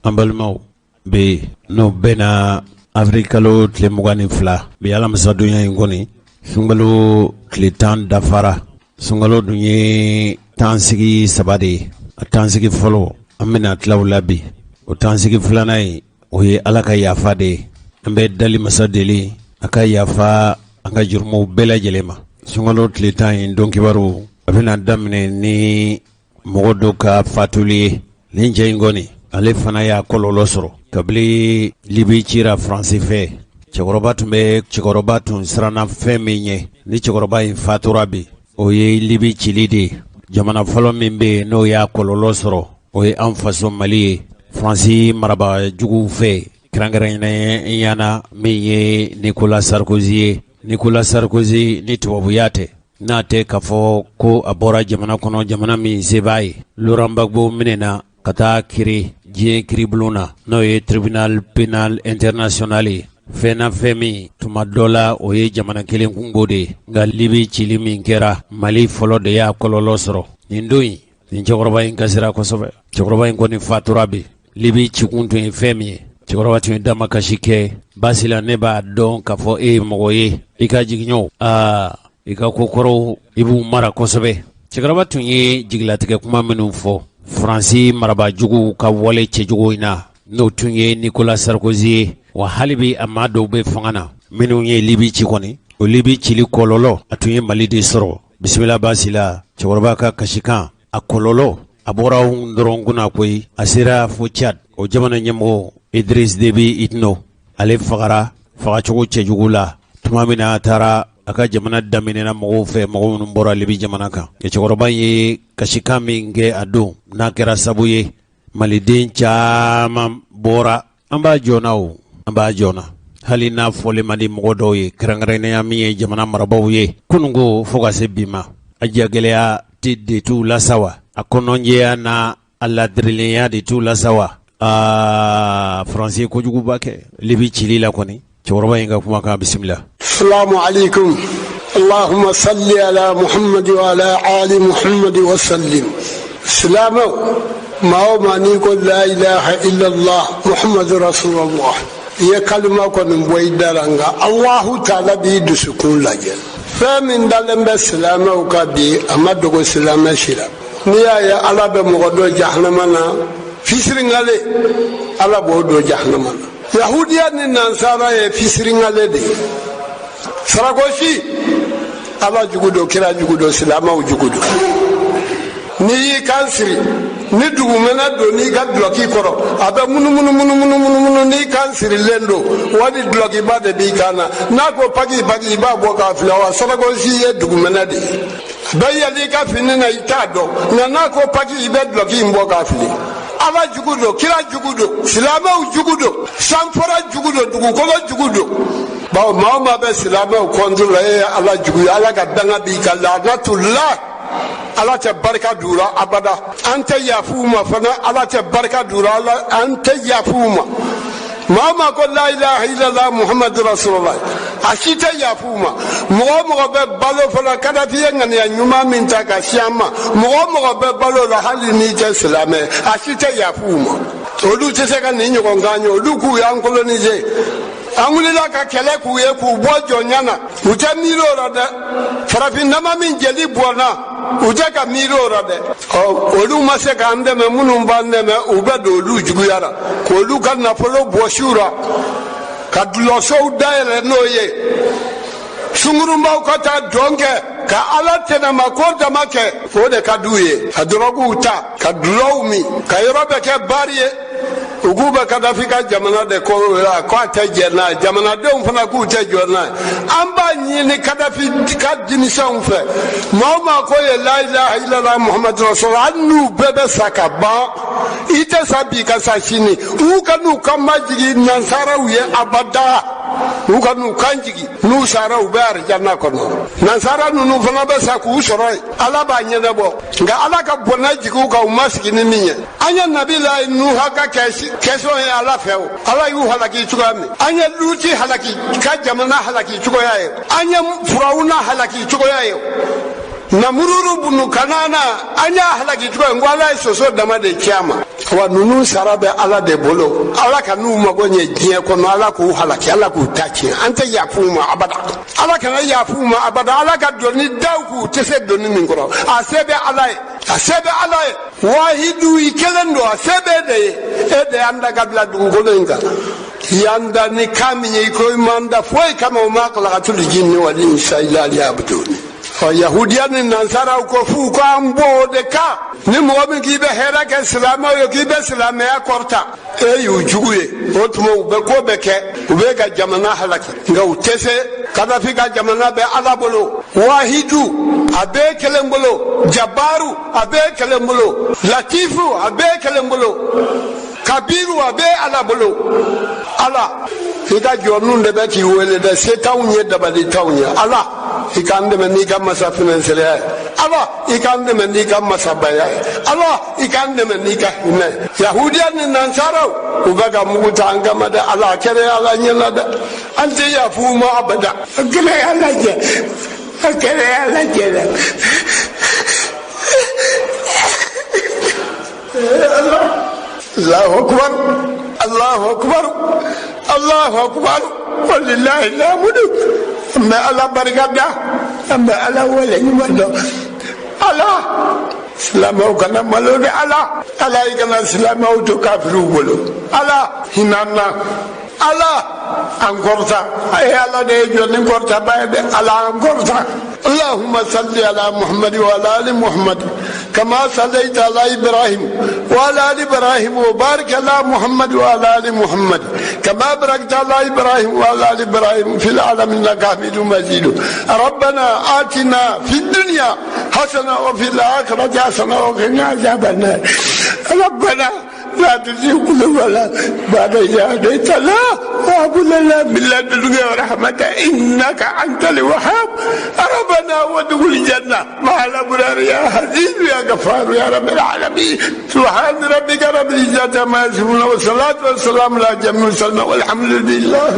ambalmau be no bena afrikalo tlemugani fla be ala masadunya ingoni sungalo kletan dafara sungalo dunye tansigi sabade tansigi folo amena tlawlabi o tansigi flanai o ye ala ka yafa de ambe dali masadeli aka yafa anga jurmu bela jelema sungalo kletan don kibaru abina damne ni mogodo ka fatuli ninja ingoni ale fana ya kololo soro kabili libi cira fransi fe cɛkɔrɔba tun siranna fɛn min ɲɛ ni cɛkɔrɔba in fatura bi o ye libi cili de jamana fɔlɔ min be n'o y'a kɔlɔlɔ sɔrɔ o ye an faso mali ye fransi maraba jugu fɛ kɛrɛnkɛrɛnyana min ye Nicolas Sarkozy ni tubabuya tɛ n'a tɛ k'a fɔ ko a bɔra jamana kɔnɔ jamana min se b'a ye Laurent Gbagbo minɛna ka taa kiri diɲɛ kiribulon na n'o ye tribunal pénal international ye fɛn na fɛn min tuma dɔ la o ye jamana kelen kungo de ye nka libi cili min kɛra mali fɔlɔ de y'a kɔlɔlɔ sɔrɔ nin don in nin cɛkɔrɔba in kasira kosɛbɛ cɛkɔrɔba in kɔni fatura bi libi cikun tun ye fɛn min ye cɛkɔrɔba tun ye damakasi kɛ basi la ne b'a dɔn k'a fɔ e ye mɔgɔ ye i ka jigiɲɔw i ka kokɔrɔw i b'u mara kosɛbɛ cɛkɔrɔba tun ye jigilatigɛ kuma minnu fɔ Fransi marabajugu ka wale cɛjugu in na n'o tun ye Nicolas Sarkozy ye wa hali bi a maa dɔw bɛ fanga na minnu ye libi ci kɔni o libi cili kɔlɔlɔ a tun ye mali de sɔrɔ bisimila basi la cɛkɔrɔba ka kasikan a kɔlɔlɔ a bɔra dɔrɔn kunna koyi a sera fo Tchad o jamana ɲɛmɔgɔ Idriss Déby Itno ale fagara fagacogo cɛjugu la tuma min na a taara a ka jamana daminɛna mɔgɔw fɛ mɔgɔ minnu bɔra libi jamana kan cɛkɔrɔba ye kasikan min kɛ a don n'a kɛra sabu ye maliden caman bɔra an b'a jɔna hali n'a fɔlen man di mɔgɔ dɔw ye kɛrɛnkɛrɛnnenya min ye jamana marabaaw ye kunungo fo ka se bi ma a jagɛlɛya de t'u la sa wa a kɔnɔnjɛya n'a a ladirilenya de t'u la sa wa Faransi kojuguba kɛ libi cili la kɔni cɛkɔrɔba in ka kumakan bisimila. Assalamu alaikum. Allahumma salli ala Muhammad wa ala ali Muhammad wa sallim. Islamu ma'o mani ko la ilaha illallah Muhammadur Rasulullah. Ya kalma ko nin boy daranga Allahu ta'ala bi dusukun lajel. Fa min dalam be islamu ka bi amma dogo islamu shira. Ni ya ala be mo do jahannama na fisringale ala bo do jahannama. Yahudiya ni nansara ye fisiringale de Saragosi ala jugudo kira jugudo silamaw jugudo ni yi kansiri ni dugumena do ni ga bloki koro abe munu ni kansiri lendo wadi bloki ba de bi kana na ko pagi ba bo ka flawa Saragosi ye dugumena de bayali ka finina itado na ko pagi be bloki mbo ka fili ala jugudo kira jugudo silamaw jugudo sanfora jugudo dugukolo jugudo bawo maama be silamaw kontrola ala jugudo ala ka danga bi kala natullah ala ta barka dura abada anta yafuma fana ala ta barka dura ala anta yafuma mama ko la ilaha illallah muhammadur rasulullah ashita yafuma mo be balo fana kada fiye ngani ya nyuma min ta ka siama mo be balo la hali ni je silame ashita yafuma olu tese ka ni nyoko nganyo olu ku ya coloniser angulila ka kele ku ye ku bojo nyana ute miro rada farafin nama min jeli bona ute ka miro rada olu mase ka ande me munum bande me ube do olu jugu yara ko olu ka na polo boshura ka dulo so daire no ye sungurumba ko ta donke ka ala tena makonda make fo de ka duye adrogu uta ka dulowmi ka yobe ke bariye uguba kadafika jamana de ko ta jena jamana de on fana ku te jona amba nyini kadafi ka dimison fe mama ko ye la ilaha illallah muhammadur rasulullah nu bebe sakaba ite sabi ka sashini u kanu kamajigi nansara uye abada u kanu kanjigi nu sara u bar janna kono nansara nu fana be saku soroi ala ba nyene bo nga ala ka bonaji ku ka umasiki ni minye anya nabi la nu haka keso ya ala feo ala yu halaki chugami anya luti halaki ka jamana halaki chugoyaye anya furauna halaki chugoyaye namururu bunu kanana anya halaki to ngwala soso dama de kiama wa nunu sarabe ala de bolo ala kanu magonye gie kono ala ku halaki ala ku tachi anta ya fuma abada ala kana ya fuma abada ala ka doni dawku tese doni ngoro asebe ala wahidu ikelendo asebe de anda kabla dungolenga yanda ni kamiye ko manda foi kama makala tul jinni wal insa illa liyabudun yahudiyan nasara ko fu ko ambo de ka ni mo mi gibe hera ke salama yo gibe salama ya korta e yu juguye otmo be ko be ke ube ga jamana halaki nga utese kada fi ga jamana be ala bolo wahidu abe kelembolo jabaru abe kelembolo latifu abe kelembolo kabiru abe ala bolo ala ida jonun de be ki wele de setawnya de bali tawnya ala ikande meni kam masa financier ala ikande meni kam masa baya ala ikande meni ka ne yahudiyan nan sarau ubaga muguta angama da ala kere ala nyela da ante ya fuma abada kere ala je الله أكبر الله أكبر الله أكبر ولله الحمد أما الله بركاته أما الله ولي مدو الله سلامه كنا ملوني الله يكنا سلامه تكافروا بلو الله هنانا الله أنكرتا أي الله نيجون أنكرتا بعد الله أنكرتا اللهم صل على محمد وعلى آل محمد كما صليت على إبراهيم وعلى آل إبراهيم وبارك على محمد وعلى آل محمد كما باركت على إبراهيم وعلى آل إبراهيم في العالمين إنك حميد مجيد ربنا آتنا في الدنيا حسنة وفي الآخرة حسنة وقنا عذاب النار ربنا لا تزغ قلوبنا بعد إذ هديتنا وهب لنا من لدنك رحمة إنك أنت الوهاب ربنا وادخل الجنة مع الأبرار يا عزيز يا غفار يا رب العالمين سبحان ربك رب العزة عما يصفون والصلاة والسلام على جميع المرسلين والحمد لله.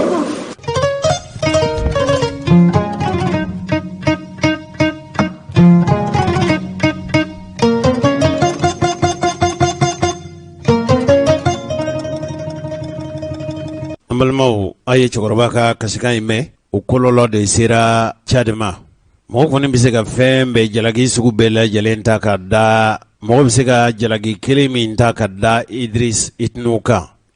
Ambalmau aye chokoroba ka kasika ime ukololo de sira chadema mo koni bisega fembe jalagi sugu bela jalenta ka da mo bisega jalagi kelimi ntaka da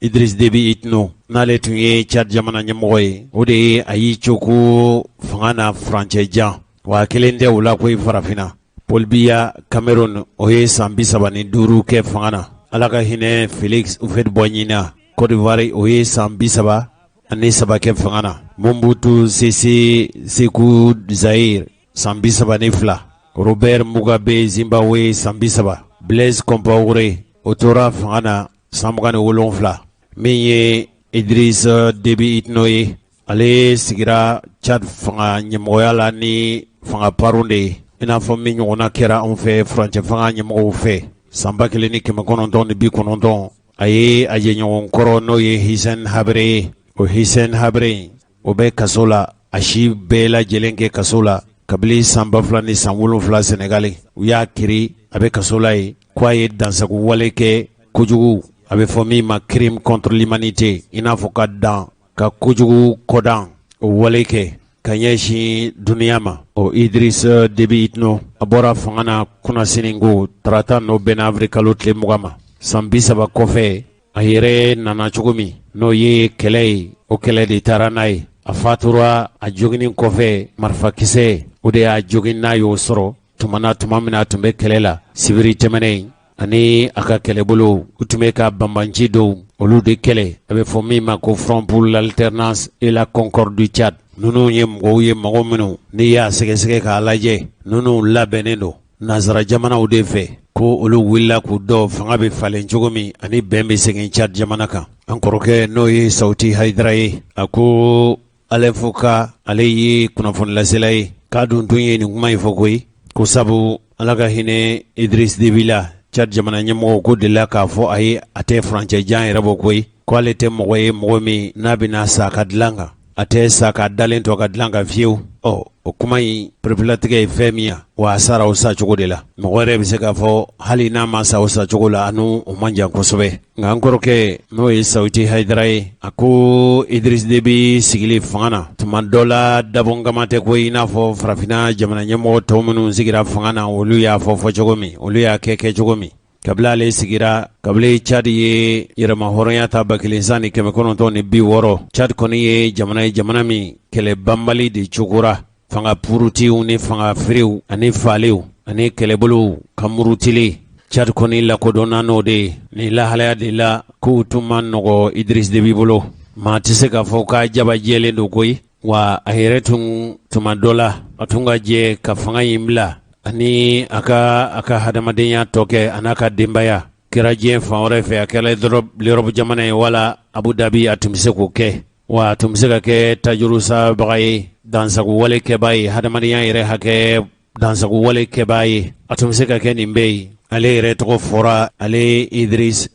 Idris Debi Itno nale tunye chad jamana nyamoy ode ayi choku fangana franceja wa kelende ula koy farafina Polbia Cameroon oye sambi sabani duru ke fangana alaka hine Felix Ufed Bognina Côte d'Ivoire oye sambi saba ani saba ke fangana Mobutu Sese Sekou Zaire sambi saba ni fla Robert Mugabe Zimbabwe sambi saba Blaise Compaoré otora fangana samgane wolon fla Minye Idris Debi Itno ye ale sigira Chad fanga nyemoyala ni fanga parunde ina fo min ɲɔgɔnna kɛra anw fɛ furancɛ fanga ɲɛmɔgɔw fɛ sanba 1990 a ye a jɛɲɔgɔn kɔrɔ n'o ye Hissène Habré ye o Hissène Habré o bɛ kaso la a si bɛɛ lajɛlen kɛ kaso la kabili san 2000 ni san 7 Sénégal u y'a kiri a bɛ kaso la ye ko a ye dansago wale kɛ kojugu a bɛ fɔ min ma crime contre l'humanité i n'a fɔ ka dan ka kojugu kɔdan o wale kɛ ka ɲɛsin duniya ma o Idris Debi Itno a bɔra fanga na kunnasinigo tarata n'o bɛnna avril kalo tile 20 ma san 30 kɔfɛ a yɛrɛ nana cogo min n'o ye kɛlɛ ye o kɛlɛ de taara n'a ye a fatura a joginin kɔfɛ marifakisɛ o de y'a jogin n'a y'o sɔrɔ tuma min a tun bɛ kɛlɛ la sibiri tɛmɛnen ani a ka kɛlɛbolo u tun bɛ ka banbanci dɔw olu de kɛlɛ a bɛ fɔ min ma ko Front pour l'alternance et la concorde du Tchad nunu ye mɔgɔw ye mɔgɔ minnu n'i y'a sɛgɛsɛgɛ k'a lajɛ nunu labɛnnen don nazara jamanaw de fɛ ko olu wulila k'u dɔn fanga bɛ falen cogo min ani bɛn bɛ segin Tchad jamana kan an kɔrɔkɛ n'o ye Sauti Haidara ye a ko ale fo ka ale ye kunnafonilasela ye k'a dun tun ye nin kuma in fɔ koyi ko sabu ala ka hinɛ Idris Debi la Tchad jamana ɲɛmɔgɔ ko delila k'a fɔ a ye a tɛ furancɛ jan yɛrɛ bɔ koyi ko ale tɛ mɔgɔ ye mɔgɔ min n'a bɛna sa ka dilan kan a tɛ sa ka dalen to ka dilan kan fiyewu o kuma in perepelatigɛ ye fɛn min ya wa a sara o sa cogo de la mɔgɔ yɛrɛ bɛ se k'a fɔ hali n'a ma sa o sa cogo la anu o man jan kosɛbɛ nka an kɔrɔkɛ n'o ye Sawuti Hayidara ye a ko Idris Deby sigili fanga na tuma dɔ la dabɔnkama tɛ ko i n'a fɔ farafinna jamana ɲɛmɔgɔ tɔw minnu sigira fanga na olu y'a fɔ cogo min olu y'a kɛ cogo min kabila ale sigira kabila Chad ye yɛrɛma hɔrɔnya ta 1960 Chad kɔni ye jamana min kɛlɛ banbali de cogora fanga purutiw ni fanga ferew ani falew ani kɛlɛbolow ka murutili Chad kɔni lakodɔnna n'o de ni lahalaya de la k'u tun ma nɔgɔ Idris Deby bolo maa tɛ se k'a fɔ ka jabajɛlen don koyi wa a yɛrɛ tun tuma dɔ la a tun ka jɛ ka fanga in bila ani a ka hadamadenya tɔ kɛ a n'a ka denbaya kɛra diɲɛ fan wɛrɛ fɛ a kɛra Europe jamana ye wala Abu Dhabi a tun bɛ se k'o kɛ wa a tun bɛ se ka kɛ tajurusabaga ye dansago kɛbaa ye hadamadenya yɛrɛ hakɛ dansago kɛbaa ye a tun bɛ se ka kɛ nin bɛɛ ye ale yɛrɛ tɔgɔ fɔra ale Idris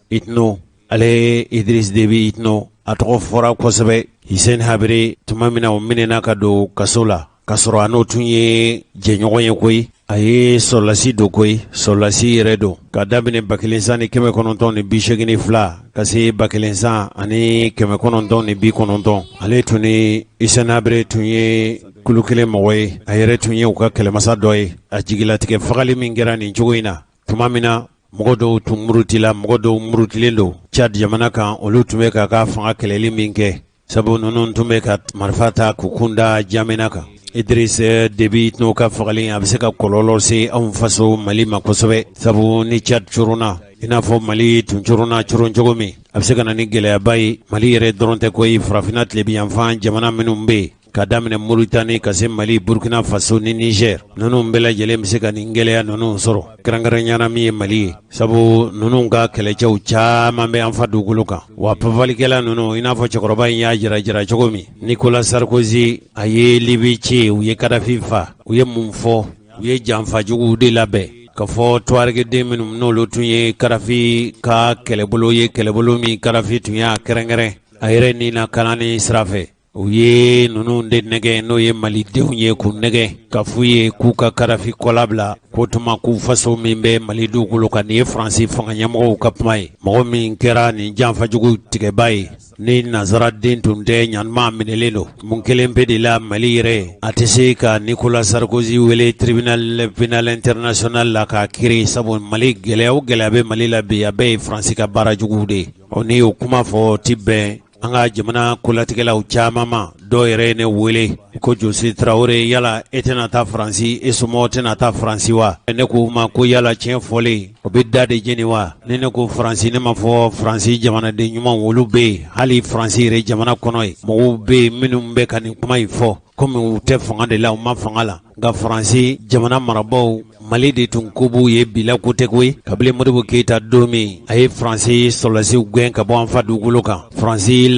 Deby Itno a tɔgɔ fɔra kosɛbɛ Hissène Habré tuma min na o minɛna ka don kaso la ka sɔrɔ a n'o tun ye jɛɲɔgɔn ye koyi a ye sɔrɔlasi don koyi sɔrɔlasi yɛrɛ don ka daminɛ 1982 ka se 1999 ale tun ni Hissène Habré tun ye kulu kelen mɔgɔ ye a yɛrɛ tun ye u ka kɛlɛmasa dɔ ye a jigilatigɛ fagali min kɛra nin cogo in na tuma min na mɔgɔ dɔw tun murutilen don Chad jamana kan olu tun bɛ k'a ka fanga kɛlɛli min kɛ sabu ninnu tun bɛ ka marifa ta k'u kunda Jamena kan Idris Deby Itno ka fagali a bɛ se ka kɔlɔlɔ se anw faso Mali ma kosɛbɛ sabu ni Chad coronna i n'a fɔ Mali tun coronna coron cogo min a bɛ se ka na ni gɛlɛyaba ye Mali yɛrɛ dɔrɔn tɛ koyi farafinna tilebiyanfan jamana minnu bɛ yen ka daminɛ Mauritanie ka se Mali Burkina Faso ni Niger ninnu bɛɛ lajɛlen bɛ se ka nin gɛlɛya ninnu sɔrɔ kɛrɛnkɛrɛnyana min ye Mali ye sabu ninnu ka kɛlɛcɛw caman bɛ an fa dugukolo kan wa papalikɛla ninnu i n'a fɔ cɛkɔrɔba in y'a jira cogo min Nicolas Sarkozy a ye Libi ci u ye Kadhafi fa u ye mun fɔ u ye janfajuguw de labɛn ka fɔ tuareg den minnu n'olu tun ye Kadhafi ka kɛlɛbolo ye kɛlɛbolo min Kadhafi tun y'a kɛrɛnkɛrɛn a yɛrɛ ni na kalanni sira fɛ u ye ninnu de nɛgɛ n'o ye malidenw ye k'u nɛgɛ ka f'u ye k'u ka Kadhafi kɔla bila ko tuma k'u faso min bɛ Mali dugukolo kan nin ye Faransi fanga ɲɛmɔgɔw ka kuma ye mɔgɔ min kɛra nin janfajugu tigɛba ye ni nazara den tun tɛ ɲanima minɛlen don mun kelen pe de la Mali yɛrɛ a tɛ se ka Nicolas Sarkozy wele tribunal pénal international la k'a kiiri sabu Mali gɛlɛya bɛ Mali la bi a bɛɛ ye Faransi ka baara juguw de ni o kuma fɔ ti bɛn an ka jamana kolatigɛlaw caman ma dɔw yɛrɛ ye ne wele ko Jose Traoré yala e tɛna taa Faransi e somɔgɔw tɛna taa Faransi wa ne ko ma ko yala tiɲɛ fɔlen o bɛ da de jeni wa ne ko Faransi ne ma fɔ Faransi jamanaden ɲumanw olu bɛ yen hali Faransi yɛrɛ jamana kɔnɔ ye mɔgɔw bɛ yen minnu bɛ ka nin kuma in fɔ komi u tɛ fanga de la u ma fanga la nka Faransi jamana marabaaw Mali de tun ko b'u ye bila ko tɛ koyi kabini Modibo Keyita don min a ye Faransi sɔrɔlasiw gɛn ka bɔ an fa dugukolo kan Faransi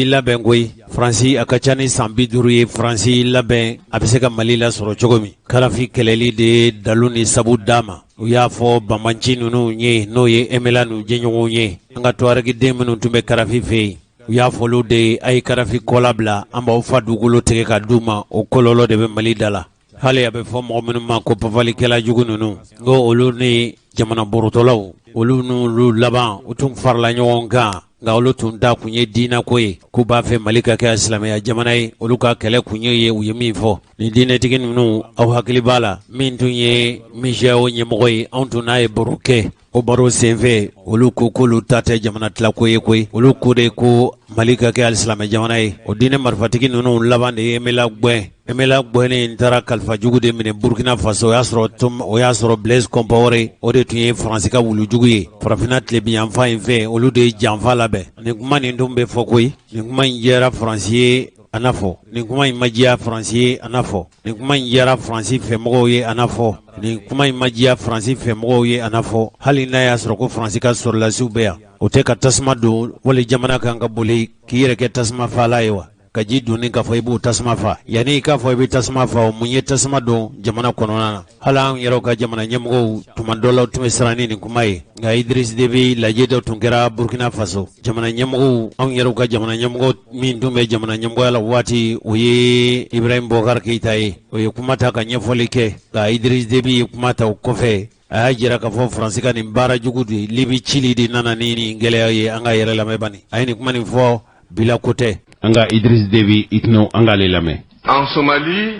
labɛn koyi Faransi a ka ca ni san 50 ye Faransi labɛn a bɛ se ka Mali la sɔrɔ cogo min Kadhafi kɛlɛli de dalu ni sabu d'a ma u y'a fɔ banbanci ninnu ye n'o ye MLA n'u jɛɲɔgɔnw ye an ka tuareg den minnu tun bɛ Kadhafi fɛ yen u y'a fɔ olu de a ye Kadhafi kɔla bila an b'aw fa dugukolo tigɛ ka d'u ma o kɔlɔlɔ de bɛ Mali da la hali a bɛ fɔ mɔgɔ minnu ma ko papalikɛla jugu ninnu ngo olu ni jamana borotɔlaw olu n'olu laban u tun farala ɲɔgɔn kan nka olu tun ta kun ye diinɛ ko ye k'u b'a fɛ Mali ka kɛ silamɛya jamana ye olu ka kɛlɛ kun ye u ye min fɔ nin diinɛtigi ninnu aw hakili b'a la min tun ye MIJEO ɲɛmɔgɔ ye anw tun n'a ye baro kɛ o baro senfɛ olu ko k'olu ta tɛ jamana tilako ye koyi olu ko de ko Mali ka kɛ silamɛ jamana ye o diinɛ marifatigi ninnu laban de ye MLA Gbɛn taara kalifa jugu de minɛ Burkina Faso o y'a sɔrɔ Blaise Compaoré o de tun ye Faransi ka wulujugu ye farafinna tilebiyanfan in fɛ olu de ye janfa labɛn nin kuma nin dun bɛ fɔ koyi nin kuma in jɛra Faransi ye a n'a fɔ nin kuma in ma diya Faransi ye a n'a fɔ nin kuma in diyara Faransi fɛmɔgɔw ye a n'a fɔ nin kuma in ma diya Faransi fɛmɔgɔw ye a n'a fɔ hali n'a y'a sɔrɔ ko Faransi ka sɔrɔlasiw bɛ yan o tɛ ka tasuma don wali jamana kan ka boli k'i yɛrɛ kɛ tasuma faala ye wa ka ji dunni ka fɔ i b'u tasuma fa yani i k'a fɔ i bɛ tasuma fa o mun ye tasuma don jamana kɔnɔna na hali an yɛrɛw ka jamana ɲɛmɔgɔw tuma dɔ la tun bɛ siran ni nin kuma ye nka Idriss Déby lajɛ dɔ tun kɛra Burkina Faso jamana ɲɛmɔgɔw anw yɛrɛw ka jamana ɲɛmɔgɔ min tun bɛ jamana ɲɛmɔgɔya la waati o ye Ibrahim Boubacar Keïta ye o ye kuma ta ka ɲɛfɔli kɛ nka Idriss Déby ye kuma ta o kɔfɛ a y'a jira k'a fɔ Faransi ka nin baara jugu de Libi cili de nana ni nin gɛlɛya ye an ka yɛrɛ lamɛn bani a ye nin kuma nin fɔ bila ko tɛ an ka Idriss Déby itno an k'ale lamɛn. En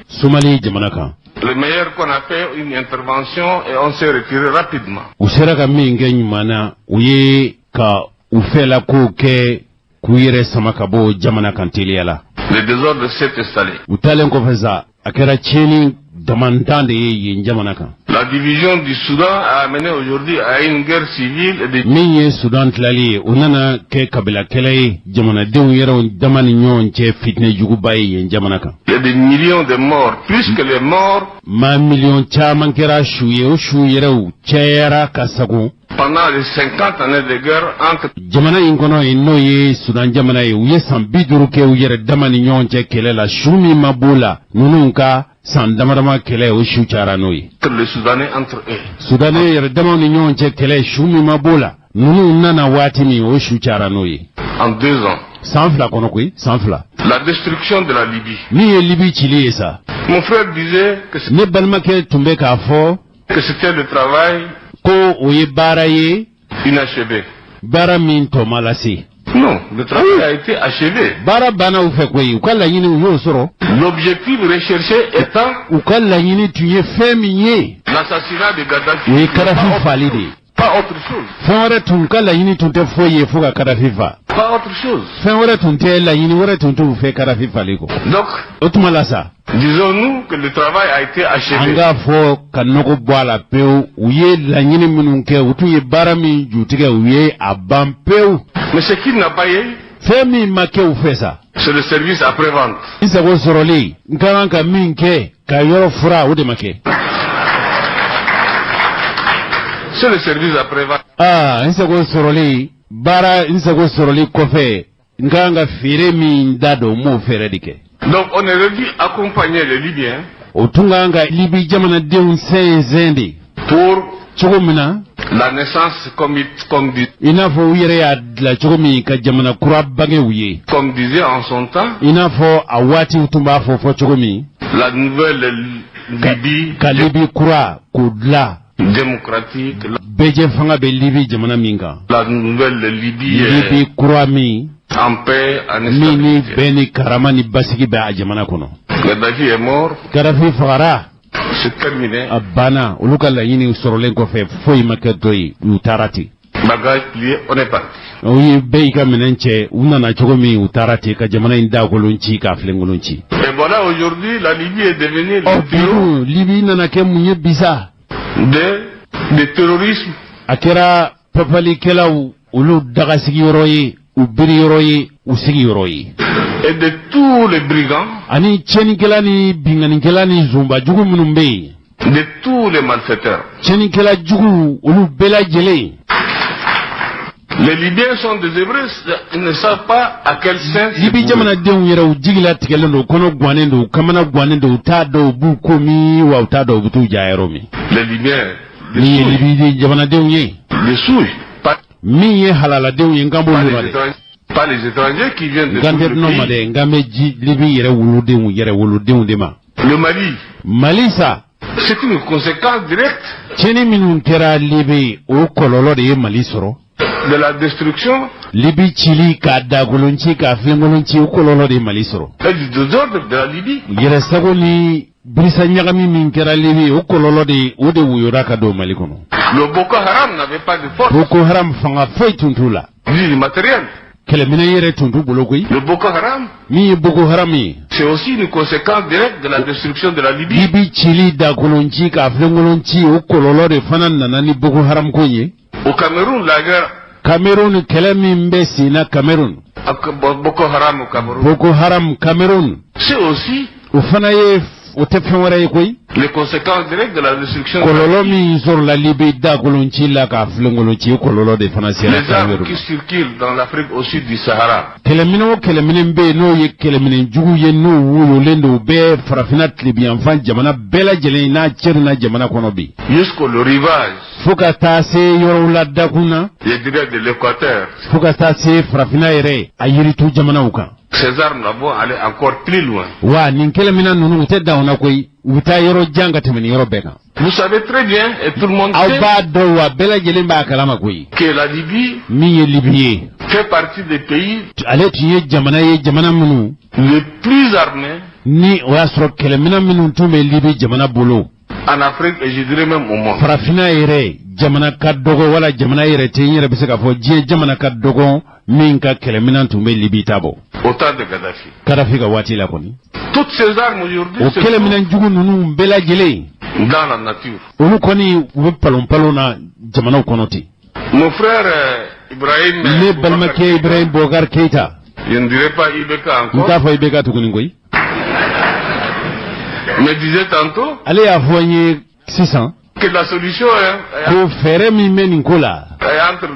Somalie jamana kan le meilleur qu'on a fait une intervention et on s'est retiré rapidement. u sera ka min kɛ ɲuman na u ye ka u fɛla kow kɛ k'u yɛrɛ sama ka bɔ jamana kan teliya la. Le désordre s'est installé. u talen kɔfɛ sa a kɛra tiɲɛni damantan de ye yen jamana kan. La division du Soudan a amené aujourd'hui à une guerre civile et de... min ye Sudan tilali ye o nana kɛ kabila kɛlɛ ye jamanadenw yɛrɛw dama ni ɲɔgɔn cɛ fitinɛ juguba ye yen jamana kan. Il y a des millions de morts, plus que les morts. Ma million caman kɛra su ye o su yɛrɛw cɛyara ka sago. Pendant les 50 années de guerre entre... jamana in kɔnɔ yen n'o ye Sudan jamana ye u ye san 50 kɛ u yɛrɛ dama ni ɲɔgɔn cɛ kɛlɛ la su min ma b'o la ninnu ka san damadama kɛlɛ o su cayara n'o ye. Les Soudanais entre eux. Sudanais yɛrɛ dama ni ɲɔgɔn cɛ kɛlɛ su min ma b'o la ninnu nana waati min o su cayara n'o ye. En 2 ans. san 2 kɔnɔ koyi san 2. La destruction de la Libye. min ye Libi cili ye sa. Mon frère disait que ne balimakɛ tun bɛ k'a fɔ que c'était le travail ko o ye baara ye inachevé. baara min tɔ ma lase. Non, le travail a été achevé. baara banna u fɛ koyi u ka laɲini u y'o sɔrɔ. L'objectif recherché étant u ka laɲini tun ye fɛn min ye l'assassinat de Gaddafi. o ye Kadafi fali de ye. Pas autre chose. fɛn wɛrɛ tun ka laɲini tun tɛ foyi ye fo ka Kadafi fa. Pas autre chose. fɛn wɛrɛ tun tɛ laɲini wɛrɛ tun t'u fɛ Kadafi fali kɔ. Donc, o tuma la sa. disons-nous que le travail a été an achevé. k'a fɔ ka nɔgɔ bɔ a la pewu u ye laɲini minnu kɛ u tun ye baara min ju tigɛ u ye a ban pewu. Mais ce qui n'a pas eu, fɛn min ma kɛ u fɛ sa. c'est le service après-vente. n sago sɔrɔli n ka kan ka min kɛ ka yɔrɔ fura o de ma kɛ. C'est le service après-vente. n sago sɔrɔli baara n sago sɔrɔli kɔfɛ n ka kan ka feere min da don n m'o fɛɛrɛ de kɛ. Donc, on aurait dû accompagner les Libyens o tun ka kan ka Libi jamanadenw sɛnsɛn de pour cogo min na la naissance, comme i n'a fɔ u yɛrɛ y'a dilan cogo min ka jamana kura bange u ye. disait en son temps, i n'a fɔ a waatiw tun b'a fɔ cogo min la nouvelle Libye ka Libi kura k'o dilan démocratique, bɛɛ fanga bɛ Libi jamana min kan. la nouvelle Libye Libi kura min en paix, en min ni stabilité. bɛn ni karama ni basigi bɛ a jamana kɔnɔ. Gaddafi est mort, Kadafi fagara c'est terminé. a banna olu ka laɲini sɔrɔlen kɔfɛ foyi ma kɛ dɔ ye u taara ten. Bagage plié, on est parti. o ye bɛɛ y'i ka minɛn cɛ u nana cogo min u taara ten ka jamana in dakolon ci k'a filenkolon ci. Et voilà, aujourd'hui, la Libye est devenue le bureau Libi nana kɛ mun ye bisa de terrorisme. a kɛra papalikɛlaw olu dagasigiyɔrɔ ye u biriyɔrɔ ye u sigiyɔrɔ ye. Et de tous les brigands, ani tiɲɛnikɛla ni binganikɛla ni zunba jugu minnu bɛ yen. de tous les malfaiteurs. tiɲɛnikɛla jugu olu bɛɛ lajɛlen. Les Libyens sont des Hébreux, ils ne savent pas à quel sens. Libi jamanadenw yɛrɛ u jigi latigɛlen don kɔnɔ gannen don kamana gannen don u t'a dɔn u b'u ko min wa u t'a dɔn u bɛ t'u ja yɔrɔ min. Les Libyens, min ye Libi jamanadenw ye les souilles, min ye halaladenw ye n kan b'olu ma dɛ. pas les étrangers qui viennent de n kan tɛ tout dunanw ma le pays. dɛ n kan bɛ Libi yɛrɛ wolodenw de ma. Le Mali, Mali sa c'est une conséquence directe tiɲɛni minnu kɛra Libi o kɔlɔlɔ de ye Mali sɔrɔ. de la destruction Libi cili k'a dakolon ci k'a filenkolon ci o kɔlɔlɔ de ye Mali sɔrɔ. et du désordre de la Libye. yɛrɛsago ni birisa ɲagami min kɛra Libi o kɔlɔlɔ de o de woyora ka don Mali kɔnɔ. Le Boko Haram n'avait pas de force, Boko Haram fanga foyi tun t'u la. ni de matériel. kɛlɛminɛ yɛrɛ tun t'u bolo koyi. Le Boko Haram, min ye Boko Haram ye. c'est aussi une conséquence directe de la destruction de la Libye. Libi cili dakolon ci k'a filenkolon ci o kɔlɔlɔ de fana nana ni Boko Haram ko ye. Au Cameroun, la guerre Cameroun kɛlɛ min bɛ sen na Cameroun. Boko Haram au Cameroun, Boko Haram Cameroun c'est aussi o fana ye o te fen wara koy les conséquences directes de la destruction kololo mi sur la Libye da kolonci la ka flengolonci kololo de fanasi les armes qui circulent dans l'Afrique au sud du Sahara. kelemino be no ye keleminen jugu ye no wuyo lendo be farafinat libyan fan jamana bela jelena cerna jamana kono bi jusqu'au rivage fuka tase yoro la dakuna je dirais de l'Équateur. fuka tase farafina yere ayiri tu jamana ukan Ces armes-là vont aller encore plus loin. wa nin kelemina nunu te dauna koy uta yoro janga temeni yoro beka Vous savez très bien, et tout le monde aw sait, ba do wa bela jelemba kalama koy que la Libye mi ye libye fait partie des pays ale tiye jamana munu les plus armés ni o ya soro kelemina minu tume libi jamana bolo en Afrique et je dirais même au monde. farafina yere jamana ka dogo wala jamana yere te yere bise ka fo je jamana ka dogo min ka kelemina tume libi tabo Au temps de Gaddafi. Kadhafi ka wati la koni Toutes ces armes aujourd'hui o se kelemina jugu nunu bela jele trouvent dans la nature. olu koni ube palon na jamana konoti Mon frère Ibrahim, ne balmake Ibrahim Bogar Keita je ne dirais pas Ibeka encore, nta fa ibeka tukuni ngoy me disait tantôt ale ya foye 600 que la solution ko fere mi meni kola est entre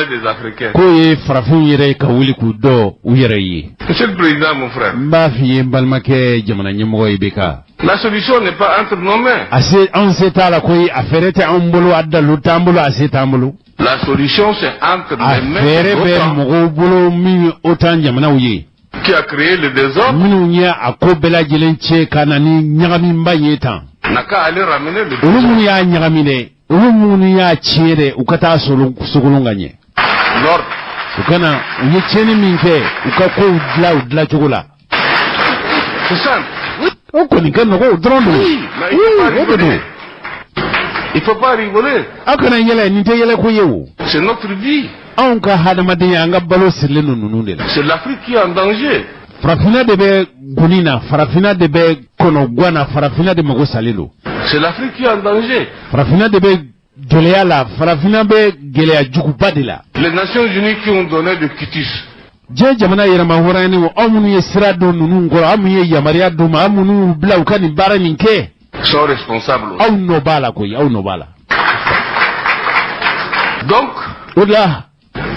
des Africains. ko ye farafin yere ka wuli ku do u yere yi Monsieur le Président, mon frère, mba fi balmake jamana nyemo ibeka la solution n'est pas entre nos mains. ase an se tala koy afere te an bolo addalu tambolo ase tambolo La solution c'est entre les mains afere de be l'OTAN mogo bolo mi otan jamana uye qui a créé le désordre. minu nya akobela jelenche kanani nyagami mbaye tan N'a qu'à aller ramener le olu désordre. munu ya nyagami de olu munu ya chere ukata sugulunganye L'ordre. ukana uye cheni minke ukako udla chugula C'est simple. uko ni kan ko drondo Mais il faut pas rigoler. akana yele ni te yele ko yewu C'est notre vie. an ka hadamadiya nga balo sirle nunu de la C'est l'Afrique qui est en danger. farafina de be gunina farafina de be kono gwana farafina de mago salilo C'est l'Afrique qui est en danger. farafina de be geleya la farafina be geleya juguba de la Les Nations Unies qui ont donné de quitus. je jamana yɛrɛma horani wo amunu ye sira do nunu ngoro amu ye yamariya do ma amunu bila ukani bara ninke Sont responsables. aw no bala koy aw no bala Donc, ola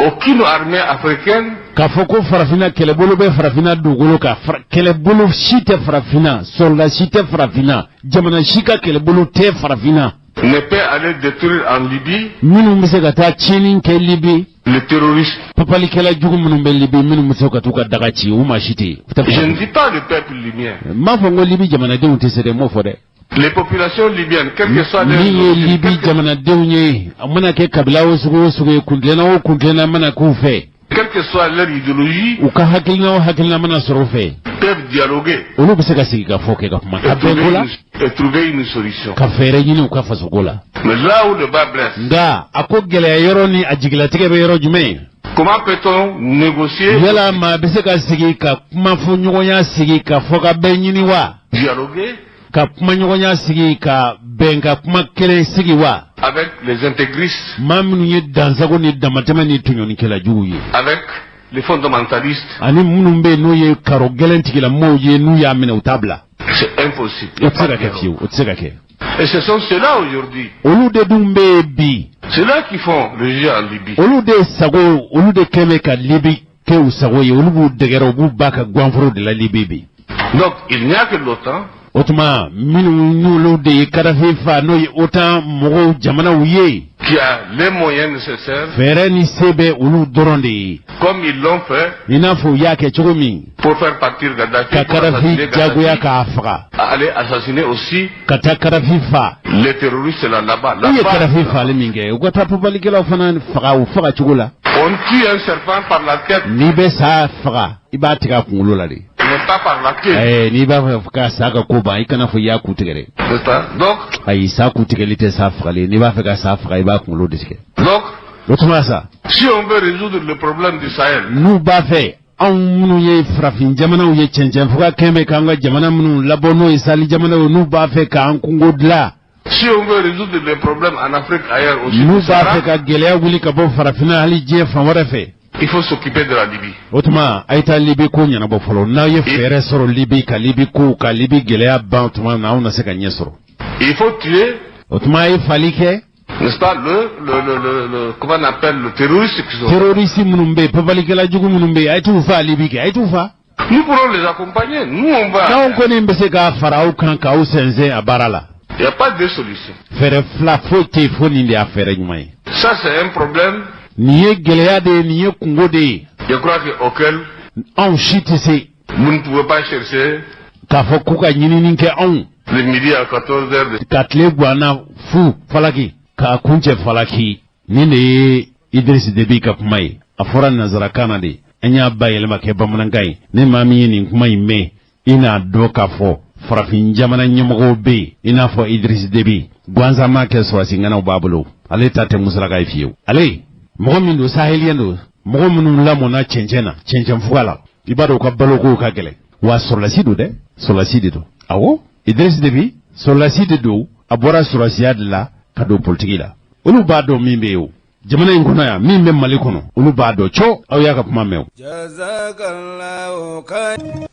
aucune armée africaine ka fɔ ko farafina kɛlɛbolo bɛ farafina dugukolo kan kɛlɛbolo si tɛ farafina soldat si tɛ farafina jamana si ka kɛlɛbolo tɛ farafina ne peut aller détruire en Libye minnu bɛ se ka taa tiɲɛni kɛ libi le terrorisme. papalikɛla jugu minnu bɛ libi minnu bɛ se ka t'u ka daga ci o maa si tɛ yen. Je ne dis pas le peuple libyen. n m'a fɔ n ko libi jamanadenw tɛ se dɛ n m'o fɔ dɛ. Les populations libyennes, quel que soit min ye leur libi jamanadenw ye a mana kɛ kabila o sugu ye kuntilenna o kuntilenna mana k'u fɛ quelle que soit leur idéologie, u ka hakilina o hakilina mana sɔrɔ u fɛ peuvent dialoguer olu bɛ se ka sigi ka fɔ kɛ ka kuma ka bɛnko la et trouver une solution. ka fɛɛrɛ ɲini u ka fasoko la. Mais là où le bas blesse, nga a ko gɛlɛya yɔrɔ ni a jigilatigɛ bɛ yɔrɔ jumɛn comment peut-on négocier, yala maa bɛ se ka sigi ka kuma fɔ ɲɔgɔnya sigi ka fɔ ka bɛn ɲini wa dialoguer ka kuma ɲɔgɔnya sigi ka bɛn ka kuma kelen sigi wa avec les intégristes, maa minnu ye dansago ni damatɛmɛ ni tɔɲɔnikɛla jugu ye avec les fondamentalistes? ani minnu bɛ yen n'o ye karo gɛlɛn tigilamɔgɔw ye n'u y'a minɛ u t'a bila C'est impossible. o tɛ se ka kɛ fiyewu o tɛ se ka kɛ Et ce sont ceux-là aujourd'hui, olu de dun bɛ yen bi ceux-là qui font le jeu en Libye. olu de sago olu de kɛ bɛ ka libi kɛ u sago ye olu b'u dɛgɛrɛ u b'u ba ka gwanforo de la libi bi Donc il n'y a que l'OTAN o tuma minnu n'olu de ye kadafi fa n'o ye OTAN mɔgɔw jamanaw ye qui a les moyens nécessaires, fɛɛrɛ ni se bɛ olu dɔrɔn de ye comme ils l'ont fait i n'a fɔ u y'a kɛ cogo min pour faire partir Gaddafi, ka pour kadafi assassiner jagoya Gaddafi, k'a faga aller assassiner aussi ka taa kadafi fa les terroristes là-bas. u ye kadafi fali min kɛ u ka taa papalikɛlaw fana faga u faga cogo la On tue un serpent par la tête, n'i bɛ sa faga i b'a tigɛ a kunkolo la de mais pas par la queue. n'i b'a fɛ ka sa ka ko ban i kana fɔ i y'a ku tigɛ dɛ C'est ça. Donc, ayi sa ku tigɛli tɛ sa fagali n'i b'a fɛ ka sa faga i b'a kunkolo de tigɛ o tuma sa si on veut résoudre le problème du Sahel, n'u b'a fɛ anw minnu ye farafin jamanaw ye cɛncɛn fo ka kɛn bɛ k'an ka jamana minnu labɔ n'o ye sali jamanaw ye n'u b'a fɛ k'an kungo dilan si on veut résoudre les problèmes en Afrique ailleurs aussi, n'u du b'a fɛ Sahara, ka gɛlɛya wuli ka bɔ farafinna hali diɲɛ fan wɛrɛ fɛ il faut s'occuper de la Libye. Otuma aita Libye ko nyana bo folo na ye fere soro Libye ka Libye ko ka Libye gelea ban tuma na ona se ka nyesoro. Il faut tuer. Otuma e falike. N'est-ce pas comment on appelle le terroriste qui sont... Terroriste munumbe pabalike la jugu munumbe aitu fa Libye ke aitu fa. Nous pourrons les accompagner. Nous on va. Na on koni mbese ka farao kan ka usenze abarala. Il n'y a pas de solution. Fere fla fote foni ndi afere nyumai. Ça c'est un problème. Niye gelea de niye kungo de. Je crois que auquel on chitese. Vous ne pouvez pas chercher. Ka fo kuka nyini ninke on. Le midi à 14h. Katle guana fu falaki. Ka kunche falaki. Nini Idriss Déby ka kumai. Afora nazara kanade. Anya bayelma ke bamanangai. Ne mami ni kumai me. Ina do ka fo. Farafin jamana nyemogo be. Ina fo Idriss Déby. Gwanza ma ke swasi ngana babulo. Ale tate musalaga ifiyo. Ale. Mogo min do sahelian do mogo minnu lamɔna cɛncɛn na cɛncɛn fuga la i b'a dɔn u ka baloko ka gɛlɛn wa sɔrɔlasi do dɛ sɔrɔlasi de do awɔ Idriss Déby sɔrɔlasi de do a bɔra sɔrɔsiya de la ka don politiki la olu b'a dɔn min bɛ yen o jamana in kɔnɔ yan min bɛ Mali kɔnɔ olu b'a dɔn cɔ aw y'a ka kuma mɛn o.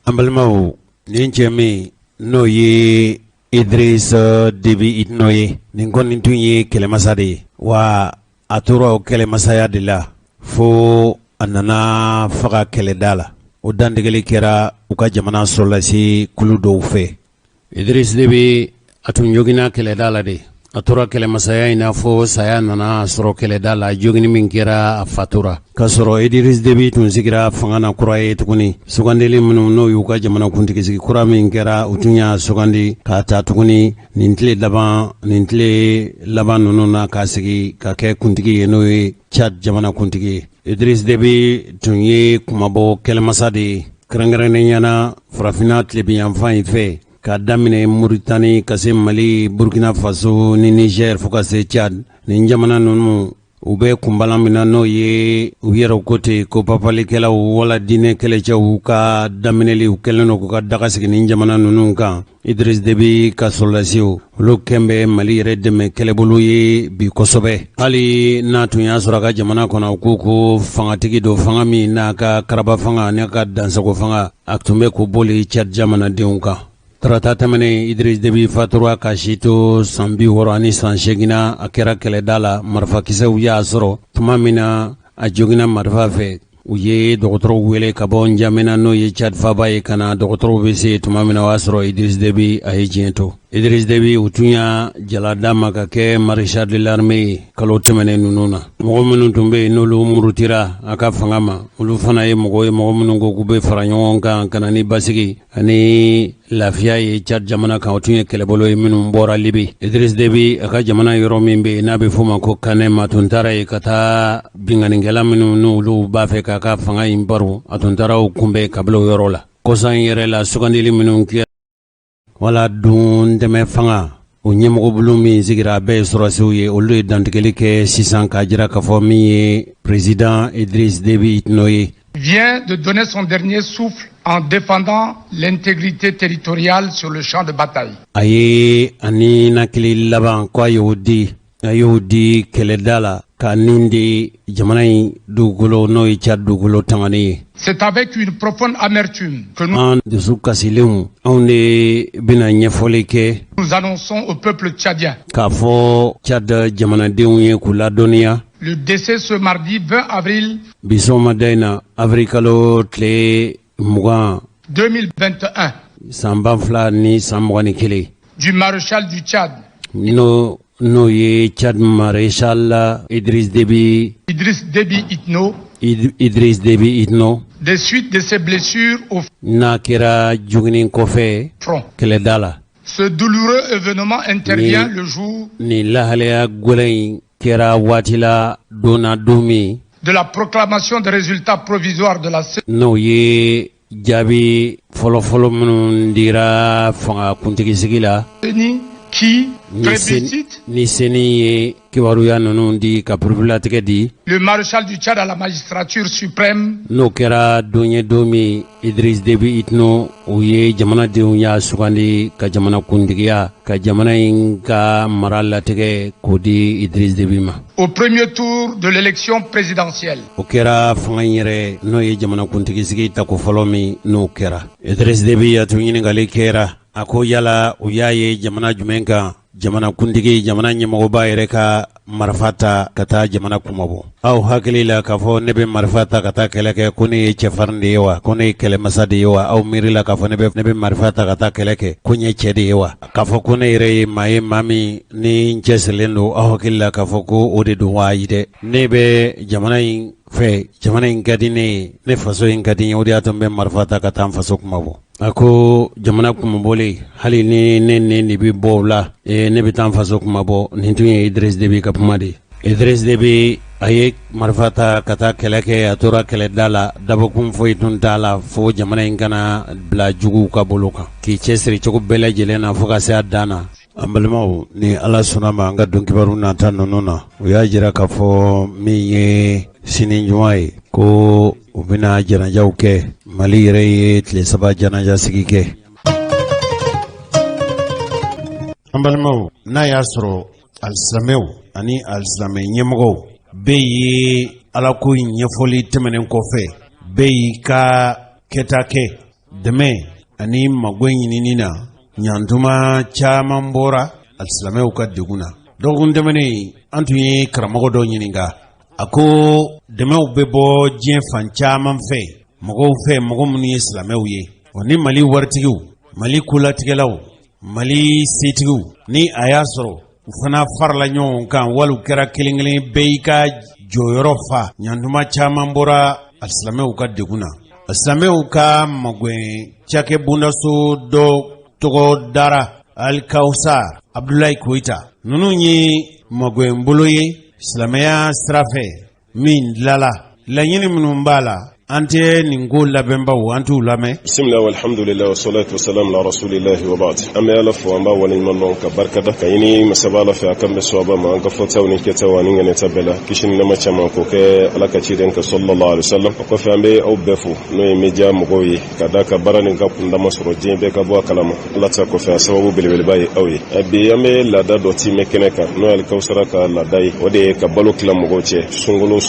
an balimaw nin cɛ min n'o ye Idriss Déby Itno ye nin kɔni tun ye kɛlɛmasa de ye wa a tora o kɛlɛmasaya de la fo a nana faga kɛlɛda la o dantigɛli kɛra u ka jamana sɔrɔlasi kulu dɔw fɛ Idriss Déby a tun jogina kɛlɛda la de a tora kɛlɛmasaya in na fo saya nana sɔrɔ kɛlɛda la jogini min kɛra a fatura k'a sɔrɔ Idriss Déby tun sigira fanga na kura ye tuguni sugandeli minnu n'o y'u ka jamana kuntigisigi kura min kɛra u tun y'a sugandi k'a ta tuguni nin tile laban ninnu na k'a sigi ka kɛ kuntigi ye n'o ye Tchad jamana kuntigi ye Idriss Déby tun ye kumabɔ kɛlɛmasa de ye kɛrɛnkɛrɛnnenya na farafinna tilebiyanfan in fɛ ka daminɛ Mauritanie ka se Mali Burkina Faso ni Niger fo ka se Tchad nin jamana ninnu u bɛ kunbalan min na n'o ye u yɛrɛw ko ten ko papalikɛlaw wala diinɛ kɛlɛcɛw ka daminɛli u kɛlen don k'u ka daga sigi nin jamana ninnu kan Idriss Déby ka sɔrɔlasiw olu kɛn bɛ Mali yɛrɛ dɛmɛ kɛlɛbolo ye bi kosɛbɛ hali n'a tun y'a sɔrɔ a ka jamana kɔnɔ u ko ko fangatigi don fanga min n'a ka karaba fanga n'a ka dansago fanga a tun bɛ k'o boli Tchad jamanadenw kan tarata tɛmɛnen Idriss Déby fatura ka si to san 60 ani san 8 na a kɛra kɛlɛda la marifakisɛw y'a sɔrɔ tuma min na a jogina marifa fɛ u ye dɔgɔtɔrɔw wele ka bɔ N'Djamena n'o ye Tchad faba ye ka na dɔgɔtɔrɔw bɛ se tuma min na o y'a sɔrɔ Idriss Déby a ye diɲɛ to Idriss Déby u tun y'a jala d'a ma ka kɛ maréchal de l'armée ye kalo tɛmɛnen ninnu na mɔgɔ minnu tun bɛ yen n'olu murutira a ka fanga ma olu fana ye mɔgɔ minnu ko k'u bɛ fara ɲɔgɔn kan ka na ni basigi ani lafiya ye Tchad jamana kan o tun ye kɛlɛbolo ye minnu bɔra Libi Idriss Déby a ka jamana yɔrɔ min bɛ yen n'a bɛ f'o ma ko Kanɛma a tun taara yen ka taa binganikɛla minnu n'olu b'a fɛ k'a ka fanga in baro a tun taara o kunbɛn kabila o yɔrɔ la kɔsan yɛrɛ la sugandili minnu kɛ wala dun dɛmɛ fanga o ɲɛmɔgɔ bolo min sigira a bɛɛ ye sɔrɔsiw ye olu ye dantigɛli kɛ sisan k'a jira k'a fɔ min ye président Idriss Déby Itno ye vient de donner son dernier souffle en défendant l'intégrité territoriale sur le champ de bataille. a ye ani nakili laban ko a y'o di kɛlɛda la ka nin di jamana in dugukolo n'o ye Tchad dugukolo tangani ye c'est avec une profonde amertume que an dusu kasilenw anw de bɛna ɲɛfɔli kɛ nous annonçons au peuple tchadien k'a fɔ Tchad jamanadenw ye k'u ladɔnniya le décès ce mardi 20 avril bi sɔgɔmada in na avril kalo tile 20 2021 san 2000 ni san 21 du maréchal du Tchad n'o ye Tchad maréchal Idriss Déby Itno des suites de ses blessures au n'a kɛra juginin kɔfɛ front kɛlɛda la ce douloureux événement intervient le jour ni lahalaya gwɛlɛn kɛra waati la donna don min de la proclamation des résultats provisoires de la n'o ye jaabi fɔlɔfɔlɔ minnu dira fanga kuntigisigi la qui, plébiscite le maréchal du Tchad à la magistrature suprême, n'o kɛra don ye don min Idriss Déby Itno u ye jamanadenw y'a sugandi ka jamana kuntigiya ka jamana in ka mara latigɛ k'o di Idriss Déby ma. Au premier tour de l'élection présidentielle. O kɛra fanga in yɛrɛ n'o ye jamana kuntigi sigi tako fɔlɔ min n'o kɛra. Idriss Déby a tun ɲininkali kɛra a ko yala u y'a ye jamana jumɛn kan jamana kuntigi jamana ɲɛmɔgɔba yɛrɛ ka marifa ta ka taa jamana kumabɔ. Aw hakili la k'a fɔ ne bɛ marifa ta ka taa kɛlɛ kɛ ko ne ye cɛfarin de ye wa ko ne ye kɛlɛmasa de ye wa aw miiri la k'a fɔ ne bɛ marifa ta ka taa kɛlɛ kɛ ko n ye cɛ de ye wa k'a fɔ ko ne yɛrɛ ye maa min ni n cɛsirilen don aw hakili la k'a fɔ ko o de don wa ayi dɛ ne bɛ jamana in fɛ jamana in ka di ne ye ne faso in ka di n ye o de y'a to n bɛ marifa ta ka taa n faso kumabɔ. A ko jamana kumabɔlen hali ni ne bɛ bɔ o la ne bɛ taa n faso kumabɔ nin tun ye Idriss Déby ka kuma de. Idriss Déby a ye marifa ta ka taa kɛlɛ kɛ a tora kɛlɛda la dabɔkun foyi tun t'a la fo jamana in kana bila juguw ka bolo kan k'i cɛsiri cogo bɛɛ lajɛlen na fo ka se a dan na. An balimaw ni Ala sɔnna ma an ka don kibaru nata ninnu na o y'a jira k'a fɔ min ye sini ɲuman ye ko u bɛna janajaw kɛ Mali yɛrɛ ye tile 3 janaja sigi kɛ. An balimaw n'a y'a sɔrɔ alisilamɛw ani alisilamɛ ɲɛmɔgɔw bɛɛ ye Alako ɲɛfɔli tɛmɛnen kɔfɛ bɛɛ y'i ka kɛta kɛ dɛmɛ ani mago ɲinini na ɲantuma caman bɔra alisilamɛw ka degun na. Dɔgɔkun tɛmɛnen an tun ye karamɔgɔ dɔ ɲininka a ko dɛmɛw bɛ bɔ diɲɛ fan caman fɛ mɔgɔw fɛ mɔgɔ minnu ye silamɛw ye wa ni Mali waritigiw Mali kolatigɛlaw Mali setigiw ni a y'a sɔrɔ u fana farala ɲɔgɔn kan wali u kɛra kelen kelen bɛɛ y'i ka jɔyɔrɔ fa ɲantuma caman bɔra alisilamɛw ka degun na. Alisilamɛw ka magwɛn cakɛ bondaso dɔ tɔgɔ dara Al-Kawsar Abdoulaye Koita ninnu ye magwɛn bolo ye silamɛya sira fɛ min dilala laɲini minnu b'a la an tɛ nin ko labɛnbaw an t'u lamɛn. Bismillah walhamdulillah wa salatu wa salam ala rasulillahi wa ba'd. An bɛ Ala fo an b'a waleɲuman dɔn ka barikada ka ɲini masaba Ala fɛ a kan bɛ sɔnba ma an ka fɔtaw ni kɛtaw ani ŋɛnɛta bɛɛ la kisi ni nɛɛma caman k'o kɛ Ala ka ciden kan sallallahu alaihi wasallam. O kɔfɛ an bɛ aw bɛɛ fo n'o ye media mɔgɔw ye ka da ka baara nin ka kundama sɔrɔ diɲɛ bɛɛ ka bɔ a kalama Ala ta kɔfɛ a sababu belebeleba ye aw ye. Bi an bɛ laada dɔ timɛ kɛnɛ kan n'o ye Al-Kawsara ka laada ye o de ye ka balo tila mɔgɔw cɛ sunkalo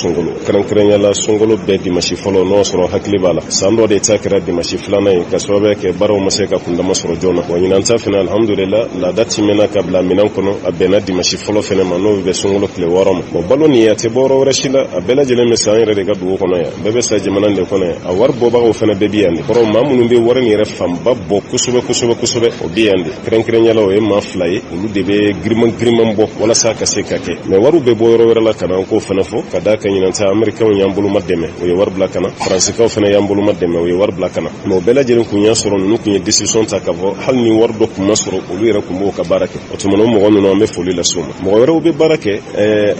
kɛrɛnkɛrɛnya la sunkalo bɛɛ dimanche fɔlɔ n'o sɔrɔ hakili b'a la san dɔ de ta kɛra dimanche filanan ye ka sababu kɛ baaraw ma se ka kundama sɔrɔ joona wa ɲinan ta fana alhamdulillah laada timɛna ka bila minɛn kɔnɔ a bɛnna dimanche fɔlɔ fana ma n'o bɛ sunkalo tile 6 ma bon balo nin a tɛ bɔ yɔrɔ wɛrɛ si la a bɛɛ lajɛlen bɛ san yɛrɛ de ka dugu kɔnɔ yan bɛɛ bɛ sa jamana de kɔnɔ yan a wari bɔbagaw fana bɛɛ bi yan de kɔrɔ maa minnu bɛ wari nin yɛrɛ fanba bɔ kosɛbɛ o bi yan de kɛrɛnkɛrɛnyala o ye maa 2 ye olu de bɛ giriman bɔ walasa ka se ka kɛ mais wariw bɛ bɔ yɔrɔ wɛrɛ la ka na an k'o fana fɔ ka da kan ɲinan ta américains y'an bolo ma dɛmɛ o ye wari bila kana faransicains fana y'an bolo ma dɛmɛ o ye wari bila kana mais o bɛɛ lajɛlen kun y'a sɔrɔ ninnu kun ye décision ta ka fɔ hali ni wari dɔ kun ma sɔrɔ olu yɛrɛ kun b'o ka baara kɛ o tuma na mɔgɔ ninnu an bɛ foli lase u ma mɔgɔ wɛrɛw bɛ baara kɛ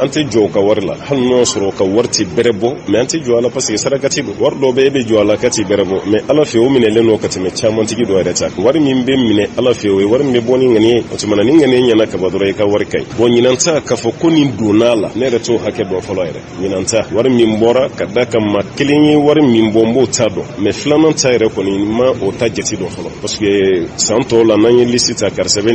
an tɛ jɔ u ka wari la hali n'o y'a sɔrɔ u ka wari tɛ bɛrɛ bɔ mais an tɛ jɔ a la parce que sarakati don wari dɔ bɛ e bɛ jɔ a la ka tɛ bɛrɛ bɔ mais Ala fɛ o minɛlen don ka tɛmɛ camantigi dɔ yɛrɛ ta wari min bɛ minɛ Ala fɛ o ye wari min bɛ bɔ ni ŋaniya ye o tuma na ni ŋaniya ɲɛna ka ban dɔrɔn i ka wari ka ɲi bon ɲinan ta k'a fɔ ko nin donna la ne yɛrɛ t'o hakɛ dɔn fɔlɔ yɛrɛ ɲinan ta wari min bɔra ka da ka maa kelen ye wari min bɔ n b'o ta dɔn mais filanan ta yɛrɛ kɔni ma o ta jate dɔn fɔlɔ parce que san tɔw la n'an ye liste ta karisa bɛ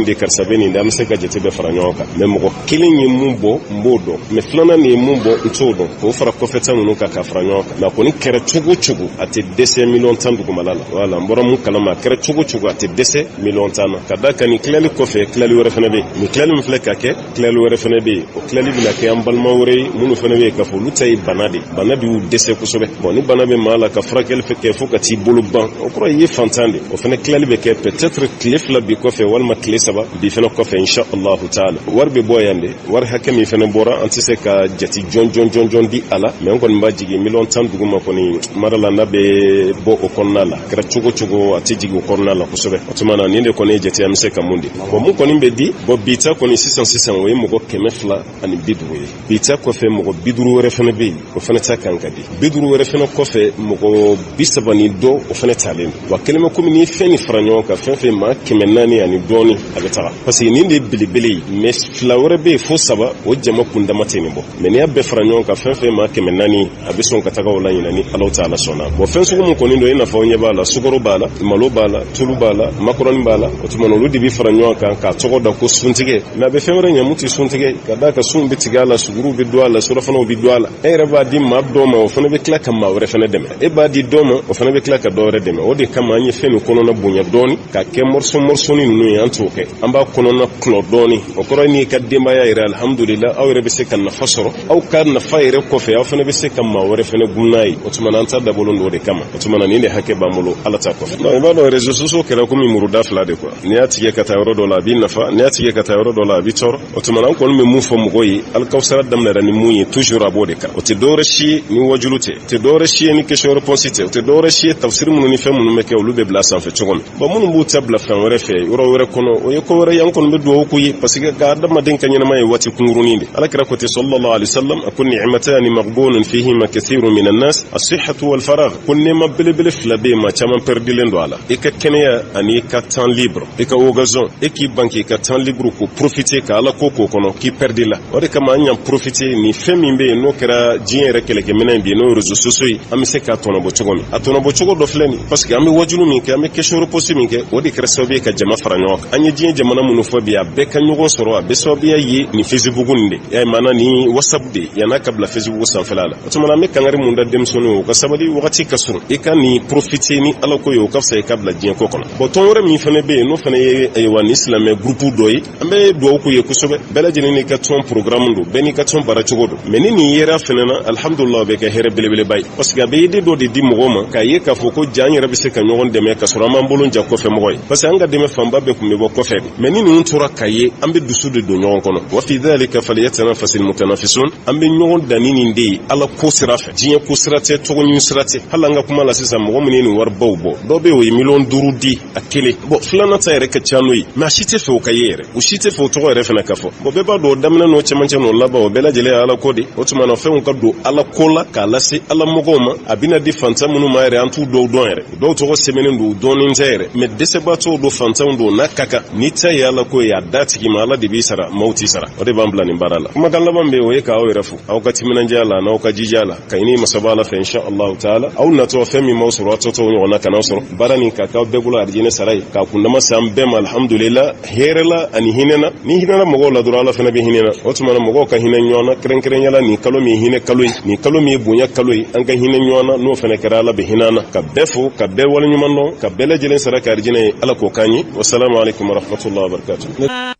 nin de an bɛ se ka jate bɛɛ fara ɲɔgɔn kan mais mɔgɔ kelen ye mun bɔ n b'o dɔn mais filanan nin ye mun bɔ n t'o dɔn k'o fara kɔfɛta ninnu kan ka fara ɲɔgɔn kan mais a kɔni kɛra cogo cogo a tɛ dɛsɛ 10,000,000 dugumala la voilà n bɔra mun kalama a kɛra cogo cogo a tɛ dɛsɛ 10,000,000 na ka da kan nin tilali kɔfɛ tilali wɛrɛ fana bɛ yen nin tilali min filɛ ka kɛ tilali wɛrɛ fana bɛ yen o tilali bɛna kɛ an balima wɛrɛ ye minnu fana bɛ yen k'a fɔ olu ta ye bana de bana de y'u dɛsɛ kosɛbɛ bon ni bana bɛ maa la ka furakɛli kɛ fo ka t'i bolo ban o kɔrɔ ye fantan de o fana tilali bɛ kɛ peut-être tile 2 bi kɔfɛ walima tile 3 bi fana kɔfɛ insha Allah taala wari bɛ bɔ yan de wari hakɛ min fana bɔra an tɛ se ka jate jɔn di a la mais an kɔni b'a jigin 10,000,000 duguma kɔni mara la n'a bɛ bɔ o kɔnɔna la kɛra cogo cogo a tɛ jigin o kɔnɔna la kosɛbɛ o tuma na nin de kɔni ye jate an bɛ se ka mun di bon mun kɔni bɛ di bon bi ta kɔni sisan o ye mɔgɔ 250 ye bi ta kɔfɛ mɔgɔ 50 wɛrɛ fana bɛ yen o fana ta kan ka di 50 wɛrɛ fana kɔfɛ kɔfɛ mɔgɔ 30 dɔ o fana talen wa kelema komi ni fɛn ni fara ɲɔgɔn kan fɛn fɛn maa 400 ani dɔɔni a bɛ taga parce que nin de belebele ye mais fila wɛrɛ bɛ fo 3 o jama kundama tɛ nin bɔ mais ni y'a bɛɛ fara ɲɔgɔn kan fɛn fɛn maa 400 a bɛ sɔn ka taga o la ɲina ni Alahu Taala sɔnna bon fɛn sugu mun kɔni don i n'a fɔ ɲɛ b'a la sukaro b'a la malo b'a la tulu b'a la macaroni b'a la o tuma olu de bɛ fara ɲɔgɔn kan k'a tɔgɔ da ko suntigɛ mais a bɛ fɛn wɛrɛ ɲɛ mun tɛ suntigɛ ka d'a kan sun bɛ tigɛ a la suguru bɛ don a la surafanaw bɛ don a la e yɛrɛ b'a di maa dɔ ma o fana bɛ tila ka maa wɛrɛ fana dɛmɛ e b'a di dɔ ma o fana bɛ tila ka dɔ wɛrɛ dɛmɛ o de kama an ye fɛn nin kɔnɔna bonya dɔɔni ka kɛ morceau ninnu ye an t'o kɛ an b'a kɔnɔna kulɔ dɔɔni o kɔrɔ ni ka denbaya yɛrɛ alhamdulillah aw yɛrɛ bɛ se ka nafa sɔrɔ aw ka nafa yɛrɛ kɔfɛ aw fana bɛ se ka maa wɛrɛ fana gunna ye o tuma an ta dabɔlen don o de kama o tuma nin de hakɛ b'an bolo Ala ta kɔfɛ i b'a dɔn réseaux sociaux kɛra komi muruda fila de quoi n'i y'a tigɛ ka taa yɔrɔ dɔ la a b'i nafa n'i y'a tigɛ ka taa yɔrɔ dɔ la a b'i tɔɔrɔ o tuma an kɔni bɛ mun fɔ mɔgɔw ye alikawusara daminɛra ni mun ye toujours a b'o de kan o tɛ dɔwɛrɛ si ye ni wajulu tɛ o tɛ dɔwɛrɛ si ye ni question réponse tɛ o tɛ dɔwɛrɛ si ye tafsiri minnu ni fɛn minnu bɛ kɛ olu bɛ bila sanfɛ cogo min bon minnu b'u ta bila fɛn wɛrɛ fɛ yɔrɔ wɛrɛ kɔnɔ o ye ko wɛrɛ ye an kɔni bɛ dugawu k'u ye parce que ka adamaden ka ɲɛnama ye waati kunkurunin de alakira ko ten sallallahu alaihi wasallam a ko ni'matani maghbunun fihima kathirun minan nas as-sihhatu wal faragh ko nɛɛma belebele fila bɛ yen maa caman perdilen don a la i ka kɛnɛya ani i ka temps libre i ka occasion e k'i ban k'i ka temps libre ko profiter ka ala ko k'o kɔnɔ k'i perdi la o de kama an y'an profiter ni fɛn min bɛ yen n'o kɛra diɲɛ yɛrɛ kɛlɛkɛminɛn bi yen n'o ye réseaux sociaux ye an bɛ se k'a tɔnɔbɔ cogo min a tɔnɔbɔ cogo dɔ filɛ nin parce que an bɛ wajulu min kɛ an bɛ question reposer min kɛ o de kɛra sababu ye ka jama fara ɲɔgɔn kan an ye diɲɛ jamana minnu fɔ bi a bɛɛ ka ɲɔgɔn sɔrɔ a bɛɛ sababuya ye ni Facebook nin de y'a ye maana ni WhatsApp de yan'a ka bila Facebook sanfɛla la o tuma an bɛ kangari mun da denmisɛnninw o ka sabali wagati ka surun i ka ni profiter ni ala ko ye o ka fisa i ka bila diɲɛ ko kɔnɔ bon tɔn wɛrɛ min fana bɛ yen n'o fana ye ayiwa ni silamɛ groupe dɔ ye an bɛ dugawu k'u ye kosɛbɛ bɛɛ lajɛlen n'i ka tɔn programme don bɛɛ n'i ka tɔn baara cogo don mais ni nin yera fana na alhamdulillah o bɛ kɛ hɛrɛ belebeleba ye parce que a bɛ idée dɔ de di mɔgɔw ma k'a ye k'a fɔ ko ja an yɛrɛ bɛ se ka ɲɔgɔn dɛmɛ ka sɔrɔ an m'an bolo ja kɔfɛ mɔgɔ ye parce que an ka dɛmɛ fanba bɛɛ tun bɛ bɔ kɔfɛ de mais ni ninnu tora ka ye an bɛ dusu de don ɲɔgɔn kɔnɔ wa fi dhalika falyatanafasil mutanafisun an bɛ ɲɔgɔn danni nin de ye ala ko sira fɛ diɲɛ ko sira tɛ tɔgɔɲini sira tɛ hali an ka kuma la sisan mɔgɔ min ye nin wari baw bɔ dɔw bɛ yen o ye 5 di a kelen bon filanan ta yɛrɛ ka ca n'o ye mais a si tɛ fɛ o ka ye yɛrɛ o si tɛ fɛ o tɔgɔ yɛrɛ fana ka fɔ bon bɛɛ b'a dɔn o daminɛ n'o cɛmancɛ n'o laban o bɛɛ lajɛlen ye ala ko de o tuma na fɛnw ka don ala ko la k'a lase ala mɔgɔw ma a bɛna di fantan minnu ma yɛrɛ an t'u dɔw dɔn yɛrɛ dɔw tɔgɔ sɛbɛnnen don u dɔɔnin tɛ yɛrɛ mais dɛsɛbaatɔw don fantanw don n'a ka kan ni ta ye ala ko ye a da tigi ma ala de b'i sara maaw t'i sara o de b'an bila nin baara la kumakan laban bɛ yen o ye k'aw yɛrɛ fo aw ka timinandiya la n'aw ka jija la ka ɲini masaba ala fɛ insha allahu taala aw natɔ fɛn min m'aw sɔrɔ a tɔtɔw ɲɔgɔn na kan'aw sɔrɔ baara nin ka k'aw bɛɛ bolo arijinɛ sara ye k'a kundama se an bɛɛ ma alhamdulillah hɛrɛ la ani hinɛ na ni hinɛna mɔgɔw la dɔrɔn ala fana bɛ hinɛ na o tuma na mɔgɔw ka hinɛ ɲɔgɔn na kɛrɛnkɛrɛnyala nin kalo min hinɛ kalo ye nin kalo min ye bonya kalo ye an ka hinɛ ɲɔgɔn na n'o fana kɛra ala bɛ hinɛ an na ka bɛɛ fo ka bɛɛ waleɲuman dɔn ka bɛɛ lajɛlen sara ka arijinɛ ye ala k'o k'an ye wasalamu alaikum warahmatullahi wabarakatuh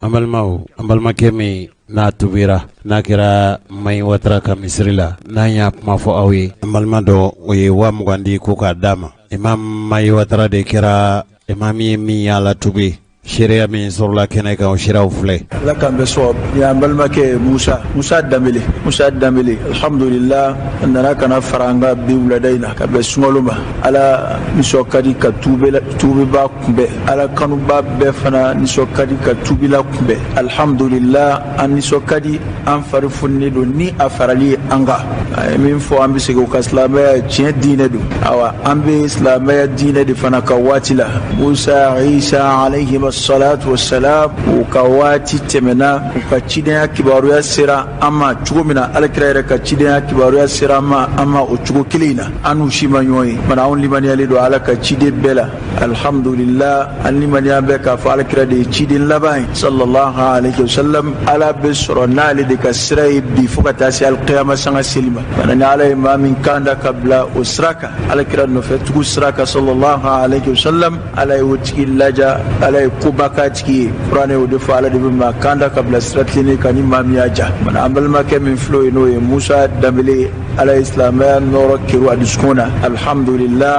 an balimakɛ min n'a tubira n'a kɛra Mayi Watara ka misiri la n'an y'a kuma fɔ aw ye an balima dɔ o ye 20 di ko k'a d'a ma imam Mayi Watara de kɛra imam ye min y'a la tubi sariya min sɔrɔla kɛnɛ kan o siraw filɛ ala k'an bɛ sɔn y'an balimakɛ Musa Danbele alhamdulillah a nana kana fara an ka bi wulada in na ka bɛn sunkalo ma ala nisɔn ka di ka tubeba kunbɛn ala kanuba bɛɛ fana nisɔn ka di ka tubila kunbɛn alhamdulillah an nisɔn ka di an fari fununen don ni a farali ye an kan a ye min fɔ an bɛ segin o ka silamɛya tiɲɛ diinɛ don awa an bɛ silamɛya diinɛ de fana ka waati la Musa Isa alayhi salatu wassalam u ka waati tɛmɛna u ka cidenya kibaruya sera an ma cogo min na alakira yɛrɛ ka cidenya kibaruya sera an ma o cogo kelen na an n'u si ma ɲɔgɔn ye mana anw limaniyalen don ala ka ciden bɛɛ la alhamdulillah an limaniya bɛɛ k'a fɔ alakira de ye ciden laban ye sallallahu alaihi wasallam ala bɛ sɔrɔ n'ale de ka sira ye bi fo ka taa se alikiyama sanga seli ma mana ni ala ye maa min kan da ka bila o sira kan alakira nɔfɛ tugu sira kan sallallahu alaihi wasallam ala ye o tigi laja ala ye koba k'a tigi ye kuranɛ o de fɔ ala de bɛ maa kan da ka bila sira tilenni kan ni maa min y'a ja mana an balimakɛ min filɛ yen n'o ye Musa Danbele ala ye silamɛya nɔrɔ kɛru a dusukun na alhamdulillah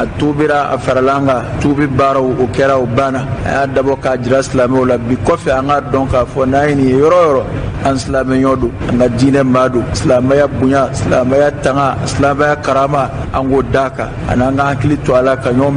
a tubira a farala an kan tubi baaraw o kɛra o banna a y'a dabɔ k'a jira silamɛw la bi kɔfɛ an k'a dɔn k'a fɔ n'an ye nin ye yɔrɔ o yɔrɔ an silamɛɲɔ don an ka diinɛ maa don silamɛya bonya silamɛya tanga silamɛya karama an k'o d'a kan ani an ka hakili to a la ka ɲɔgɔn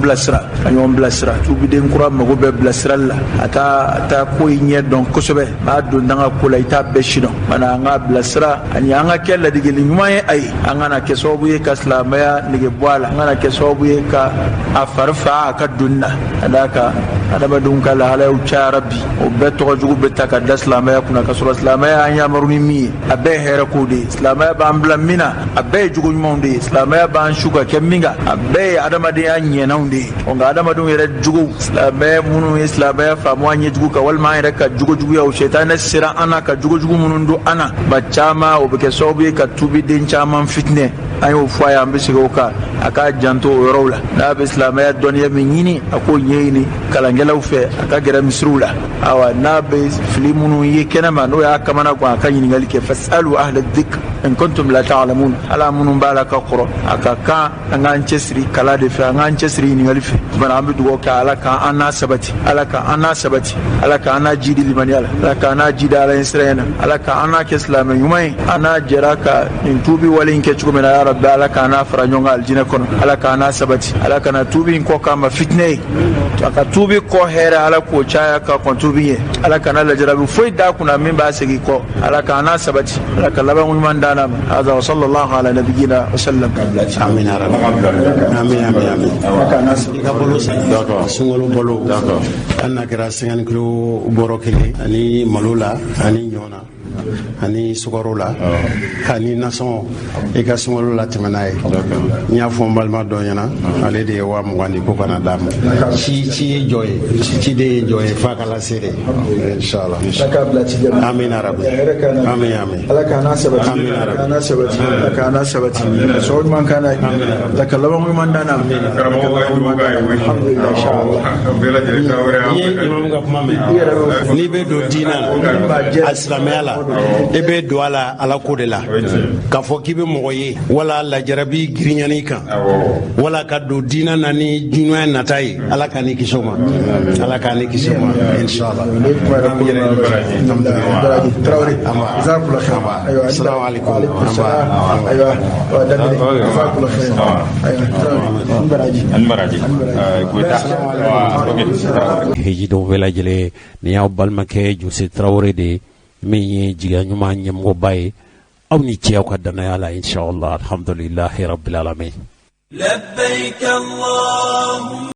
bilasira tubiden kura mago bɛ bilasirali la a taa ko i ɲɛ dɔn kosɛbɛ n'a don an ka ko la i t'a bɛɛ si dɔn mana an ka bilasira ani an ka kɛ ladigeli ɲuman ye a ye an kana kɛ sababu ye ka silamɛya nege bɔ a la an kana kɛ sababu ye ka a fari fa a ka donni na ka d'a kan adamadenw ka lahalayaw cayara bi o bɛɛ tɔgɔ jugu bɛ ta ka da silamɛya kunna ka sɔrɔ silamɛya an yamaru ni min ye a bɛɛ ye hɛrɛ kow de ye silamɛya b'an bila min na a bɛɛ ye jogo ɲumanw de ye silamɛya b'an su ka kɛ min kan a bɛɛ ye adamadenya ɲɛnaw de ye nka adamadenw yɛrɛ jogow silamɛya minnu ye silamɛya faamu an ɲɛ jugu kan walima an yɛrɛ ka jogo juguyaw sɛtanɛ sera an na ka jogo jugu minnu don an na ba caman o bɛ kɛ sababu ye ka tubiden caman fitinɛ an y'o fɔ a ye an bɛ segin o kan a k'a janto o yɔrɔw la n'a bɛ silamɛya dɔnniya min ɲini a k'o ɲɛɲini kalankɛlaw fɛ a ka gɛrɛ misiriw la awa n'a bɛ fili minnu ye kɛnɛma n'o y'a kamana gan a ka ɲininkali kɛ fasalu ahla dhikr in kuntum la ta'lamun ala minnu b'a la ka kɔrɔ a ka kan an k'an cɛsiri kala de fɛ an k'an cɛsiri ɲininkali fɛ bana an bɛ dugawu kɛ ala k'an n'a sabati ala k'an n'a sabati ala k'an n'a jidi limaniya la ala k'an n'a jidi ala ɲɛ sira in na ala k'an n'a kɛ silamɛ ɲuman ye an n'a jɛra ka nin tuubi wale in kɛ cogo min na ya rabbi ala k'an n'a fara ɲɔgɔn kan alijinɛ kɔnɔ ala k'an n'a sabati ala kana tuubi in kɔ k'a ma fitinɛ ye a ka tuubi kɔ hɛrɛ ala k'o caya ka kɔn tuubi ye ala kana lajarabi foyi d'a kunna min b'a segin kɔ ala k'an n'a sabati ala ka laban ɲuman d'an ma hada wa sallallahu ala nabiyyina wa sallam amin amin i ka bolo sunkalo bolo an na kɛra 50 kilo bɔrɔ kelen ani malo la ani ɲɔ na ani sukaro la ani nasɔngɔ i ka sunkalo la tɛmɛ n'a ye n y'a fɔ n balima dɔ ɲɛna ale de ye 20 di ko kana d'a ma ci ye jɔ ye ciden ye jɔ ye f'a ka lase de inshallah amin arabi amin ala k'an sabati ala k'an sabati so ɲuman kana ala ka laban ɲuman d'an ma alhamdulillah inshallah imam ka kuma mɛn n'i bɛ don diinɛ na a silamɛya la e bɛ don a la ala ko de la k'a fɔ k'i bɛ mɔgɔ ye wala lajarabi giriɲani kan wala ka don diinɛ na ni juguya nata ye ala ka ni kisi o ma ala ka ni kisi o ma inshallah assalamu alaikum hiji dɔw bɛɛ lajɛlen ni y'aw balimakɛ Jose Traoré de min ye jigiya ɲuman ɲɛmɔgɔba ye aw ni ce aw ka danaya la inshallah alhamdulillahi rabbil alamin labbaik allahumma